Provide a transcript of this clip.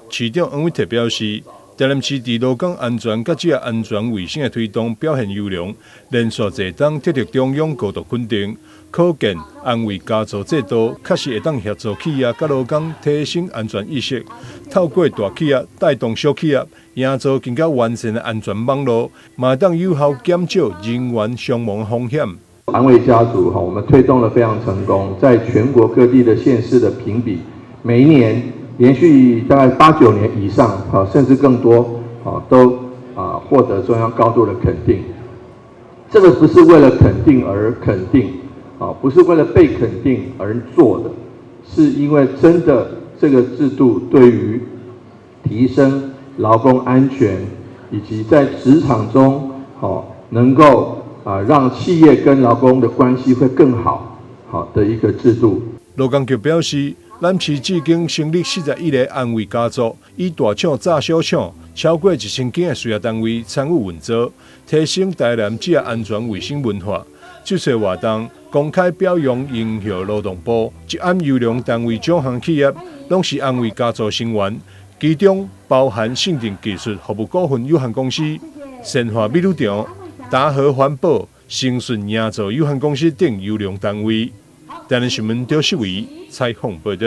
市长黄伟哲表示，台南市伫劳工安全甲职业安全卫生的推动表现优良，连续侪当得到中央高度肯定，可见安慰加助制度确实会当协助企业甲劳工提升安全意识，透过大企业带动小企业，营造更加完善的安全网络，嘛当有效减少人员伤亡风险。安慰家族我们推动了非常成功，在全国各地的县市的评比，每一年连续大概8、9年以上，甚至更多，都获得中央高度的肯定。这个不是为了肯定而肯定，不是为了被肯定而做的，是因为真的这个制度对于提升劳工安全，以及在职场中能够让企业跟劳工的关系会更好的一个制度。劳工局表示，咱市至今成立41个安慰家族，以大厂炸小厂，超过1000间的事业单位参与运作，提升台南职业安全卫生文化。这次活动公开表扬荣耀劳动部一案优良单位奖项企业，拢是安慰家族成员，其中包含信定技术服务股份有限公司、神华美女场、达和环保、诚顺营造有限公司等优良单位。台南新闻赵世伟采访报道。